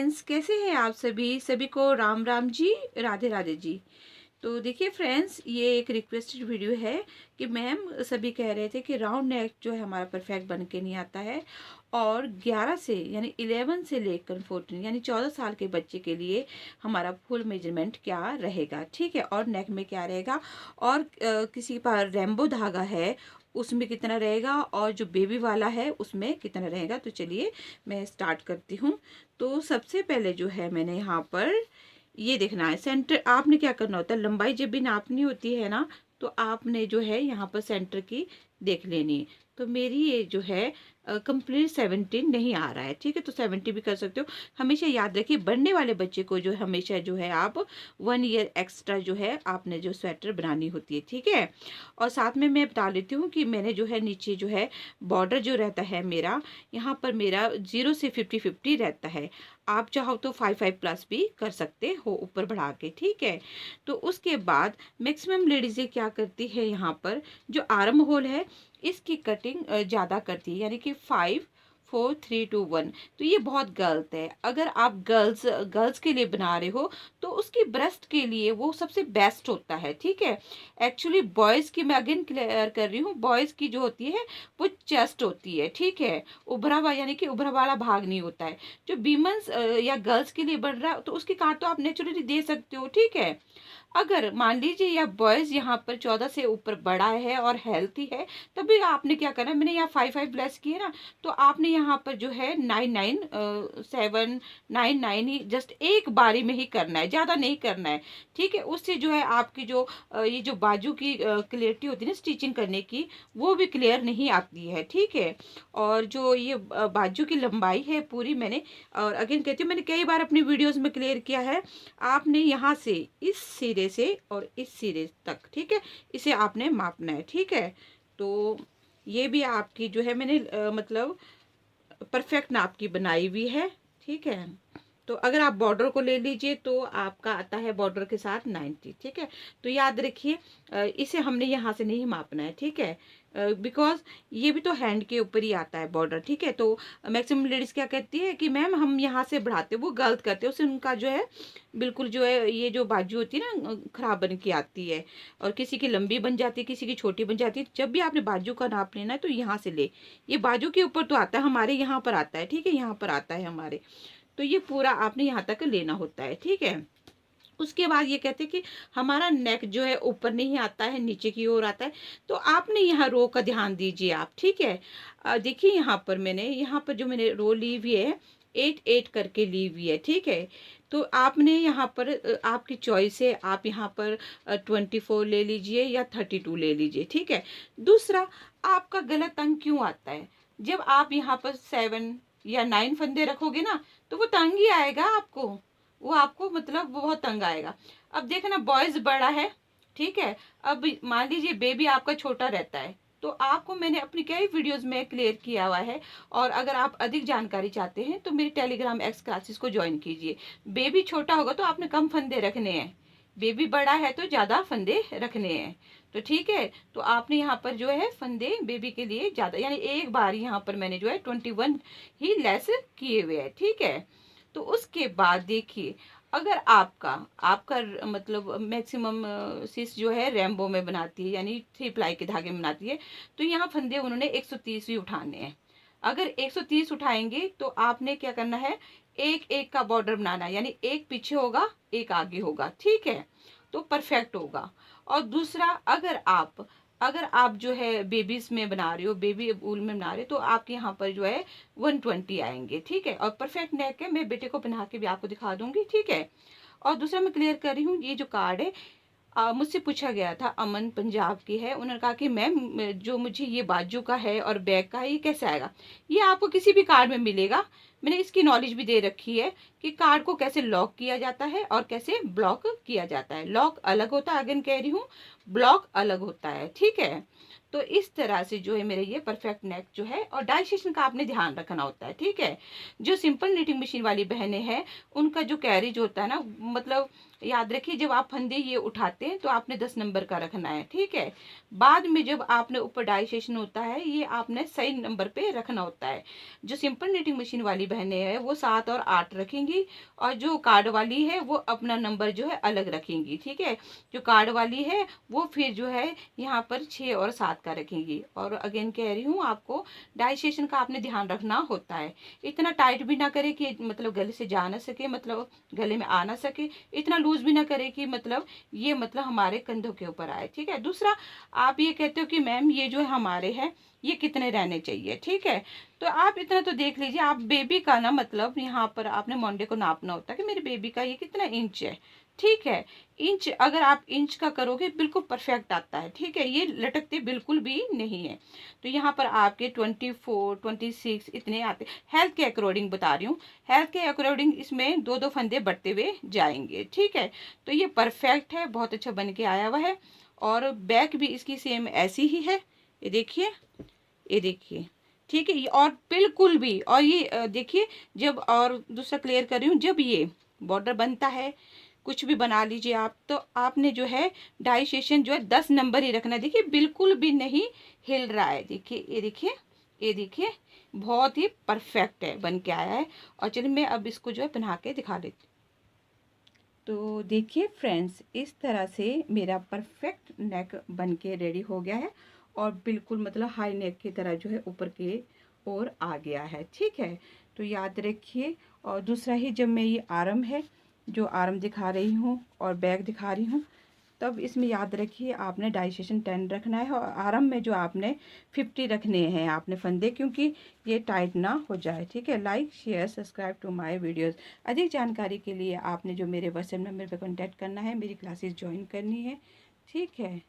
Friends, कैसे हैं आप सभी? सभी को राम राम जी, राधे राधे जी। तो देखिए फ्रेंड्स, ये एक रिक्वेस्टेड वीडियो है कि मैम सभी कह रहे थे कि राउंड नेक जो है हमारा परफेक्ट बन के नहीं आता है, और 11 से यानी 11 से लेकर 14 यानी 14 साल के बच्चे के लिए हमारा फुल मेजरमेंट क्या रहेगा, ठीक है, और नेक में क्या रहेगा, और किसी के पास रेम्बो धागा है उसमें कितना रहेगा, और जो बेबी वाला है उसमें कितना रहेगा। तो चलिए मैं स्टार्ट करती हूँ। तो सबसे पहले जो है मैंने यहाँ पर ये देखना है सेंटर। आपने क्या करना होता है, लंबाई जब भी नापनी होती है ना, तो आपने जो है यहाँ पर सेंटर की देख लेनी है। तो मेरी ये जो है कंप्लीट 17 नहीं आ रहा है, ठीक है, तो 70 भी कर सकते हो। हमेशा याद रखिए, बढ़ने वाले बच्चे को जो हमेशा जो है आप 1 ईयर एक्स्ट्रा जो है आपने जो स्वेटर बनानी होती है, ठीक है। और साथ में मैं बता लेती हूँ कि मैंने जो है नीचे जो है बॉर्डर जो रहता है मेरा, यहाँ पर मेरा 0 से 50-50 रहता है। आप चाहो तो 5-5 प्लस भी कर सकते हो ऊपर बढ़ा के, ठीक है। तो उसके बाद मैक्सिमम लेडीज़ें क्या करती है, यहाँ पर जो आर्म होल है इसकी कटिंग ज़्यादा करती है, यानी कि 5-4-3-2-1। तो ये बहुत गलत है। अगर आप गर्ल्स के लिए बना रहे हो तो उसकी ब्रेस्ट के लिए वो सबसे बेस्ट होता है, ठीक है। एक्चुअली बॉयज़ की मैं अगेन क्लियर कर रही हूँ, बॉयज़ की जो होती है वो चेस्ट होती है, ठीक है, उभरा हुआ, यानी कि उभरा वाला भाग नहीं होता है। जो वीमेंस या गर्ल्स के लिए बन रहा है तो उसकी काट तो आप नेचुरली दे सकते हो, ठीक है। अगर मान लीजिए या बॉयज़ यहाँ पर 14 से ऊपर बड़ा है और हेल्थी है, तभी आपने क्या करना है, मैंने यहाँ 5-5 लेस किए ना, तो आपने यहाँ पर जो है 9-9 ही जस्ट एक बारी में ही करना है, ज़्यादा नहीं करना है, ठीक है। उससे जो है आपकी जो ये जो बाजू की क्लियरिटी होती है ना स्टिचिंग करने की, वो भी क्लियर नहीं आती है, ठीक है। और जो ये बाजू की लंबाई है पूरी, मैंने और अगेन कहती हूँ, मैंने कई बार अपनी वीडियोस में क्लियर किया है, आपने यहाँ से इस सिरे से और इस सिरे तक, ठीक है, इसे आपने मापना है, ठीक है। तो ये भी आपकी जो है मैंने मतलब परफेक्ट नाप की बनाई हुई है, ठीक है। तो अगर आप बॉर्डर को ले लीजिए तो आपका आता है बॉर्डर के साथ 90, ठीक है। तो याद रखिए इसे हमने यहाँ से नहीं मापना है, ठीक है, बिकॉज ये भी तो हैंड के ऊपर ही आता है बॉर्डर, ठीक है। तो मैक्सिमम लेडीज़ क्या कहती है कि मैम हम यहाँ से बढ़ाते, वो गलत करते हैं, उससे उनका जो है बिल्कुल जो है ये जो बाजू होती है ना खराब बन के आती है, और किसी की लंबी बन जाती है, किसी की छोटी बन जाती है। जब भी आपने बाजू का नाप लेना है तो यहाँ से ले, ये बाजू के ऊपर तो आता है, हमारे यहाँ पर आता है, ठीक है, यहाँ पर आता है हमारे। तो ये पूरा आपने यहाँ तक लेना होता है, ठीक है। उसके बाद ये कहते हैं कि हमारा नेक जो है ऊपर नहीं आता है, नीचे की ओर आता है। तो आपने यहाँ रो का ध्यान दीजिए आप, ठीक है। देखिए यहाँ पर जो मैंने रो ली हुई है 8-8 करके ली हुई है, ठीक है। तो आपने यहाँ पर आपकी चॉइस है, आप यहाँ पर 24 ले लीजिए या 32 ले लीजिए, ठीक है। दूसरा, आपका गलत अंक क्यों आता है, जब आप यहाँ पर 7 या 9 फंदे रखोगे ना, तो वो तंग ही आएगा आपको, वो आपको मतलब बहुत तंग आएगा। अब देखना बॉयज बड़ा है, ठीक है। अब मान लीजिए बेबी आपका छोटा रहता है, तो आपको मैंने अपनी कई वीडियोस में क्लियर किया हुआ है। और अगर आप अधिक जानकारी चाहते हैं तो मेरी टेलीग्राम एक्स क्लासेस को ज्वाइन कीजिए। बेबी छोटा होगा तो आपने कम फंदे रखने हैं, बेबी बड़ा है तो ज़्यादा फंदे रखने हैं। तो ठीक है, तो आपने यहाँ पर जो है फंदे बेबी के लिए ज़्यादा, यानी एक बार यहाँ पर मैंने जो है 21 ही लेस किए हुए हैं, ठीक है। तो उसके बाद देखिए, अगर आपका आपका मतलब मैक्सिमम सिस जो है रेम्बो में बनाती है, यानी 3 प्लाई के धागे में बनाती है, तो यहाँ फंदे उन्होंने 130 ही उठाने हैं। अगर 130 उठाएंगे तो आपने क्या करना है, एक एक का बॉर्डर बनाना है, यानी एक पीछे होगा एक आगे होगा, ठीक है, तो परफेक्ट होगा। और दूसरा, अगर आप जो है बेबीज में बना रहे हो, बेबी वूल में बना रहे हो, तो आपके यहाँ पर जो है 120 आएंगे, ठीक है। और परफेक्ट नेक है, मैं बेटे को बना के भी आपको दिखा दूंगी, ठीक है। और दूसरा मैं क्लियर कर रही हूँ, ये जो कार्ड है मुझसे पूछा गया था, अमन पंजाब की है, उन्होंने कहा कि मैम जो मुझे ये बाजू का है और बैक का है, ये कैसे आएगा। ये आपको किसी भी कार्ड में मिलेगा, मैंने इसकी नॉलेज भी दे रखी है कि कार्ड को कैसे लॉक किया जाता है और कैसे ब्लॉक किया जाता है। लॉक अलग होता है, अगेन कह रही हूँ, ब्लॉक अलग होता है, ठीक है। तो इस तरह से जो है मेरे ये परफेक्ट नेक जो है, और डाई सेशन का आपने ध्यान रखना होता है, ठीक है। जो सिंपल नीटिंग मशीन वाली बहनें हैं उनका जो कैरिज होता है ना, मतलब याद रखिए, जब आप फंदे ये उठाते हैं तो आपने 10 नंबर का रखना है, ठीक है। बाद में जब आपने ऊपर डाई सेशन होता है, ये आपने सही नंबर पे रखना होता है। जो सिंपल नीटिंग मशीन वाली बहनें हैं वो 7 और 8 रखेंगी, और जो कार्ड वाली है वो अपना नंबर जो है अलग रखेंगी। ठीक है, जो कार्ड वाली है वो फिर जो है यहाँ पर 6 और 7 का रखेंगी। और अगेन कह रही हूँ, आपको डाई सेशन का आपने ध्यान रखना होता है। इतना टाइट भी ना करे कि मतलब गले से जा ना सके, मतलब गले में आ ना सके, इतना लूज भी ना करे कि मतलब ये मतलब हमारे कंधों के ऊपर आए। ठीक है, दूसरा आप ये कहते हो कि मैम ये जो हमारे हैं ये कितने रहने चाहिए। ठीक है, तो आप इतना तो देख लीजिए। आप बेबी का ना मतलब यहाँ पर आपने मोंडे को नापना होता है कि मेरे बेबी का ये कितना इंच है। ठीक है, इंच अगर आप इंच का करोगे बिल्कुल परफेक्ट आता है। ठीक है, ये लटकते बिल्कुल भी नहीं है। तो यहाँ पर आपके 24, 26 इतने आते। हेल्थ के अकॉर्डिंग बता रही हूँ, हेल्थ के अकॉर्डिंग इसमें 2-2 फंदे बढ़ते हुए जाएंगे। ठीक है, तो ये परफेक्ट है, बहुत अच्छा बन के आया हुआ है। और बैक भी इसकी सेम ऐसी ही है, ये देखिए, ये देखिए। ठीक है, और बिल्कुल भी, और ये देखिए, जब और दूसरा क्लियर कर रही हूँ, जब ये बॉर्डर बनता है कुछ भी बना लीजिए आप, तो आपने जो है डाई सेशन जो है 10 नंबर ही रखना है। देखिए बिल्कुल भी नहीं हिल रहा है, देखिए, ये देखिए, ये देखिए, बहुत ही परफेक्ट है, बन के आया है। और चलिए मैं अब इसको जो है पहना के दिखा देती हूँ। तो देखिए फ्रेंड्स, इस तरह से मेरा परफेक्ट नेक बन के रेडी हो गया है, और बिल्कुल मतलब हाई नेक की तरह जो है ऊपर के ओर आ गया है। ठीक है, तो याद रखिए। और दूसरा ही, जब मैं ये आर्म है, जो आर्म दिखा रही हूँ और बैक दिखा रही हूँ, तब इसमें याद रखिए आपने डाई सेशन 10 रखना है, और आर्म में जो आपने 50 रखने हैं आपने फंदे, क्योंकि ये टाइट ना हो जाए। ठीक है, like share subscribe to my videos. अधिक जानकारी के लिए आपने जो मेरे व्हाट्सएप नंबर पर कांटेक्ट करना है, मेरी क्लासेस ज्वाइन करनी है। ठीक है।